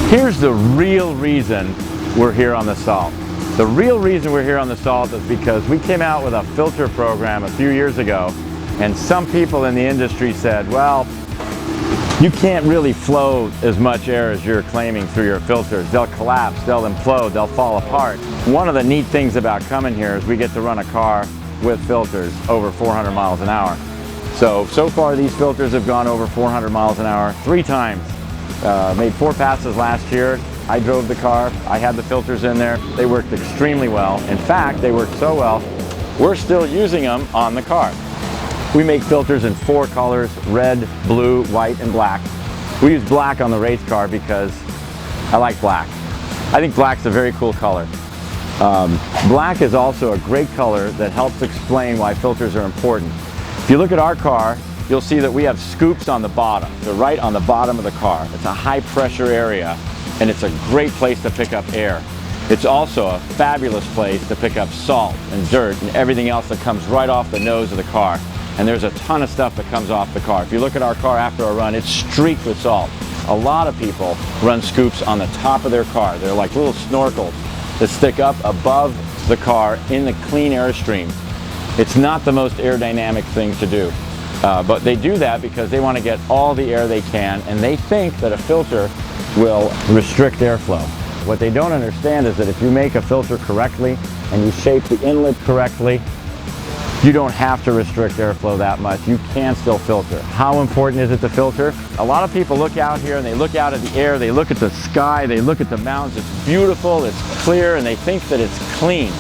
Here's the real reason we're here on the Salt. The real reason we're here on the Salt is because we came out with a filter program a few years ago, and some people in the industry said, well, you can't really flow as much air as you're claiming through your filters. They'll collapse, they'll implode, they'll fall apart. One of the neat things about coming here is we get to run a car with filters over 400 miles an hour. So far these filters have gone over 400 miles an hour 3 times. Made 4 passes last year. I drove the car, I had the filters in there. They worked extremely well. In fact, they worked so well, we're still using them on the car. We make filters in 4 colors, red, blue, white, and black. We use black on the race car because I like black. I think black's a very cool color. Black is also a great color that helps explain why filters are important. If you look at our car, you'll see that we have scoops on the bottom. They're right on the bottom of the car. It's a high pressure area, and it's a great place to pick up air. It's also a fabulous place to pick up salt and dirt and everything else that comes right off the nose of the car. And there's a ton of stuff that comes off the car. If you look at our car after a run, it's streaked with salt. A lot of people run scoops on the top of their car. They're like little snorkels that stick up above the car in the clean airstream. It's not the most aerodynamic thing to do. But they do that because they want to get all the air they can, and they think that a filter will restrict airflow. What they don't understand is that if you make a filter correctly and you shape the inlet correctly, you don't have to restrict airflow that much. You can still filter. How important is it to filter? A lot of people look out here and they look out at the air, they look at the sky, they look at the mountains. It's beautiful, it's clear, and they think that it's clean.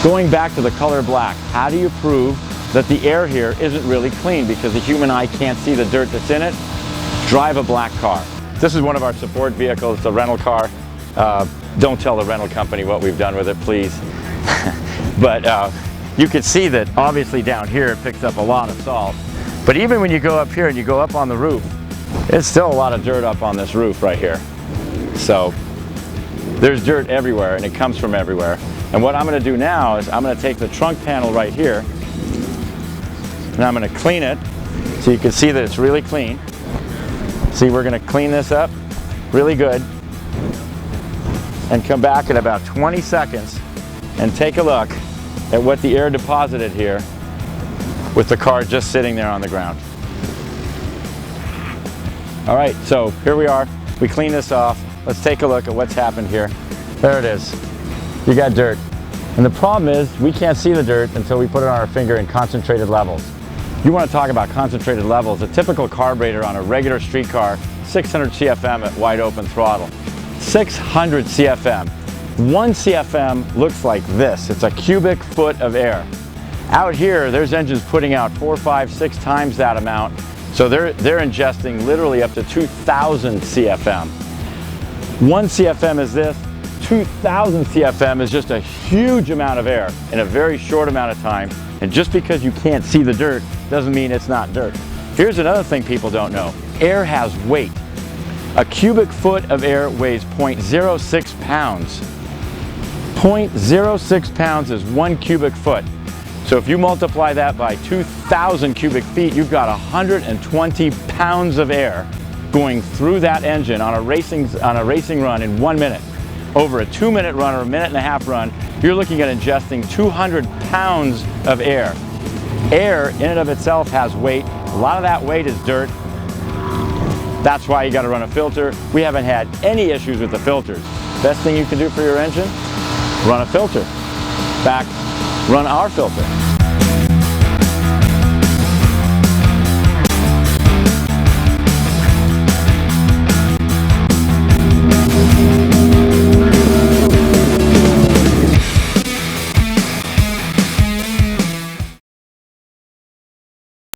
Going back to the color black, how do you prove that the air here isn't really clean because the human eye can't see the dirt that's in it? Drive a black car. This is one of our support vehicles. It's a rental car. Don't tell the rental company what we've done with it, please. But you can see that obviously down here it picks up a lot of salt. But even when you go up here and you go up on the roof, there's still a lot of dirt up on this roof right here. So there's dirt everywhere, and it comes from everywhere. And what I'm going to do now is I'm going to take the trunk panel right here and I'm going to clean it so you can see that it's really clean. See, we're going to clean this up really good and come back in about 20 seconds and take a look at what the air deposited here with the car just sitting there on the ground. All right, so here we are. We clean this off. Let's take a look at what's happened here. There it is. You got dirt. And the problem is we can't see the dirt until we put it on our finger in concentrated levels. You want to talk about concentrated levels. A typical carburetor on a regular street car, 600 CFM at wide open throttle. 600 CFM. 1 CFM looks like this. It's a cubic foot of air. Out here, there's engines putting out 4, 5, 6 times that amount. So they're ingesting literally up to 2,000 CFM. 1 CFM is this. 2,000 CFM is just a huge amount of air in a very short amount of time. And just because you can't see the dirt doesn't mean it's not dirt. Here's another thing people don't know. Air has weight. A cubic foot of air weighs 0.06 pounds. 0.06 pounds is 1 cubic foot. So if you multiply that by 2,000 cubic feet, you've got 120 pounds of air going through that engine on a racing run in 1 minute. Over a 2-minute run or a 1.5-minute run, you're looking at ingesting 200 pounds of air. Air in and of itself has weight. A lot of that weight is dirt. That's why you got to run a filter. We haven't had any issues with the filters. Best thing you can do for your engine, run a filter. In fact, run our filter.